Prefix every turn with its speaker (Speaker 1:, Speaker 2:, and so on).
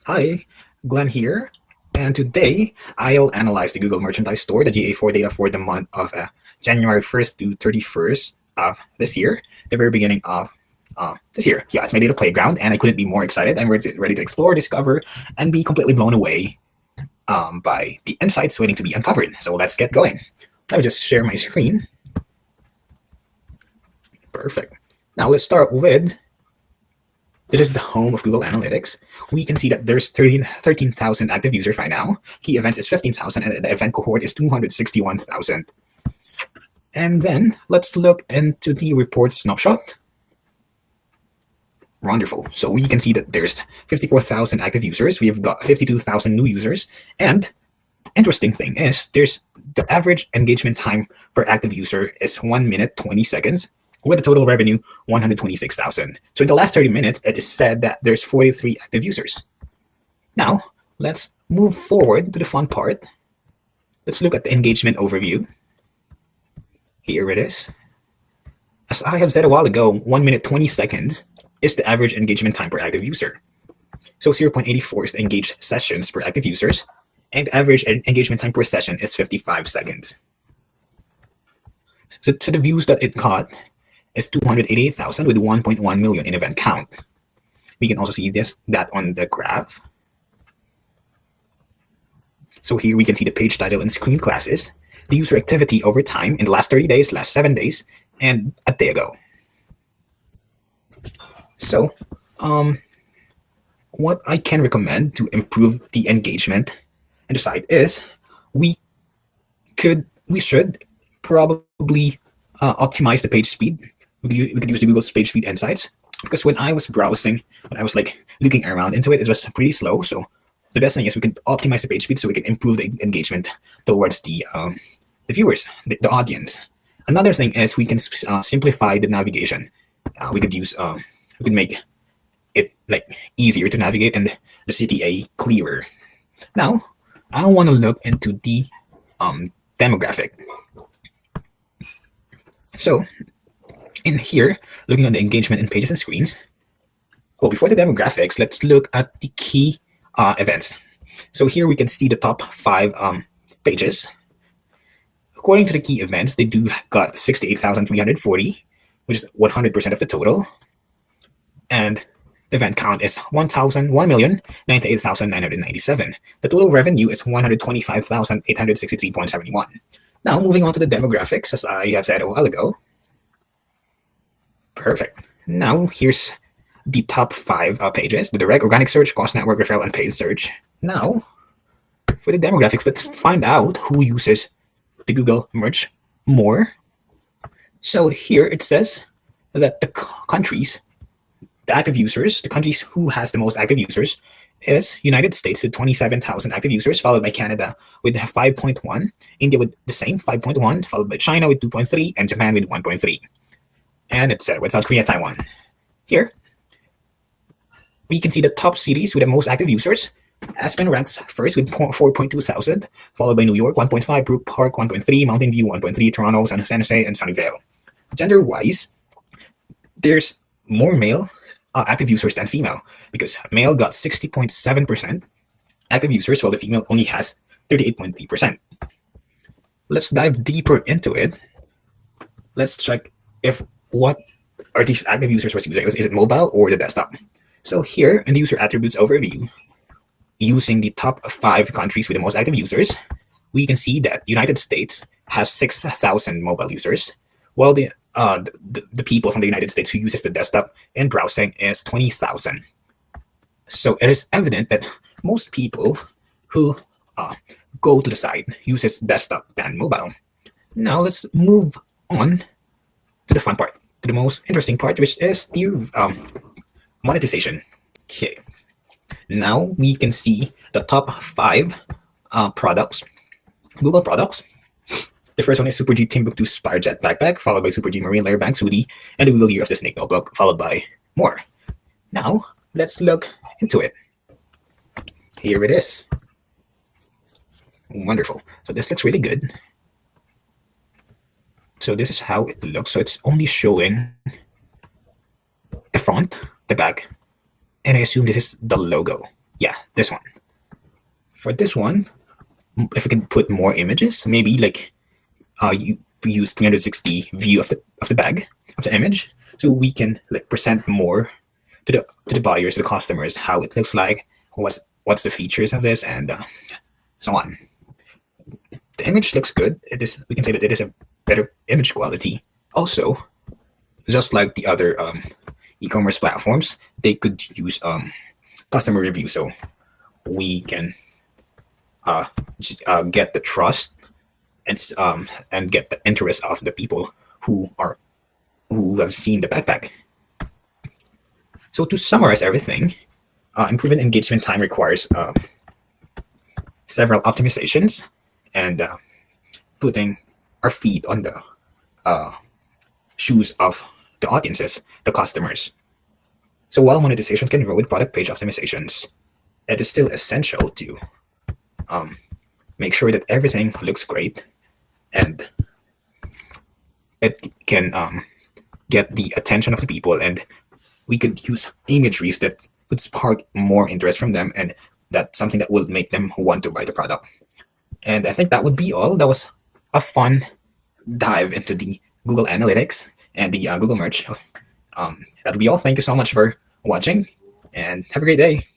Speaker 1: Hi, Glenn here, and today I'll analyze the Google Merchandise Store, the GA4 data for the month of January 1st to 31st of this year, the very beginning of this year. Yeah, it's my data playground, and I couldn't be more excited. I'm ready to explore, discover, and be completely blown away by the insights waiting to be uncovered. So let's get going. Let me just share my screen. Perfect. Now let's start with this is the home of Google Analytics. We can see that there's 13,000 active users right now. Key events is 15,000, and the event cohort is 261,000. And then let's look into the report snapshot. Wonderful. So we can see that there's 54,000 active users. We've got 52,000 new users. And interesting thing is there's the average engagement time per active user is 1 minute 20 seconds with a total revenue 126,000. So in the last 30 minutes, it is said that there's 43 active users. Now, let's move forward to the fun part. Let's look at the engagement overview. Here it is. As I have said a while ago, 1 minute 20 seconds is the average engagement time per active user. So 0.84 is the engaged sessions per active users, and average engagement time per session is 55 seconds. So the views that it got is 288,000 with 1.1 million in event count. We can also see that on the graph. So here we can see the page title and screen classes, the user activity over time in the last 30 days, last 7 days, and a day ago. So what I can recommend to improve the engagement and the site is we should probably optimize the page speed. We could use the Google's page speed insights, because when I was browsing, when I was like looking around into it, it was pretty slow. So the best thing is we can optimize the page speed so we can improve the engagement towards the viewers, the audience. Another thing is we can simplify the navigation. We could make it like easier to navigate and the CTA clearer. Now, I want to look into the demographic. So in here, looking at the engagement in pages and screens. Oh, before the demographics, let's look at the key events. So here we can see the top 5 pages. According to the key events, they do got 68,340, which is 100% of the total. And the event count is 1,098,997. The total revenue is 125,863.71. Now, moving on to the demographics, as I have said a while ago. Perfect. Now, here's the top 5 pages: the direct, organic search, cost network, referral, and paid search. Now, for the demographics, let's find out who uses the Google Merch more. So here it says that the countries, the active users, the countries who has the most active users is United States with 27,000 active users, followed by Canada with 5.1, India with the same 5.1, followed by China with 2.3, and Japan with 1.3. And it's with South Korea, Taiwan. Here, we can see the top cities with the most active users. Aspen ranks first with 4.2 thousand, followed by New York 1.5, Brook Park 1.3, Mountain View 1.3, Toronto, San Jose, and Sunnyvale. Gender-wise, there's more male active users than female, because male got 60.7% active users, while the female only has 38.3%. Let's dive deeper into it. Let's check if what are these active users was using. Is it mobile or the desktop? So here in the user attributes overview, using the top 5 countries with the most active users, we can see that United States has 6,000 mobile users, while the people from the United States who uses the desktop and browsing is 20,000. So it is evident that most people who go to the site uses desktop than mobile. Now let's move on to the fun part, to the most interesting part, which is the monetization. Okay. Now we can see the top 5 products, Google products. The first one is Super G Timbuktu Spirejet Backpack, followed by Super G Marine Layer Banks Hoodie, and the Google Year of the Snake Notebook, followed by more. Now, let's look into it. Here it is. Wonderful. So this looks really good. So this is how it looks. So it's only showing the front, the back, and I assume this is the logo. Yeah, this one. For this one, if we can put more images, maybe like you use 360 view of the bag of the image, so we can like present more to the buyers, to the customers, how it looks like, what's the features of this, and so on. The image looks good. It is. We can say that it is a better image quality. Also, just like the other e-commerce platforms, they could use customer review, so we can uh, get the trust and get the interest of the people who have seen the backpack. So to summarize everything, improving engagement time requires several optimizations and putting our feet on the uh, shoes of the audiences, the customers. So while monetization can grow with product page optimizations, it is still essential to um, make sure that everything looks great and it can get the attention of the people, and we could use imageries that would spark more interest from them, and that's something that will make them want to buy the product. And I think that would be all. That was a fun dive into the Google Analytics and the Google Merch. That'll be all. Thank you so much for watching, and have a great day.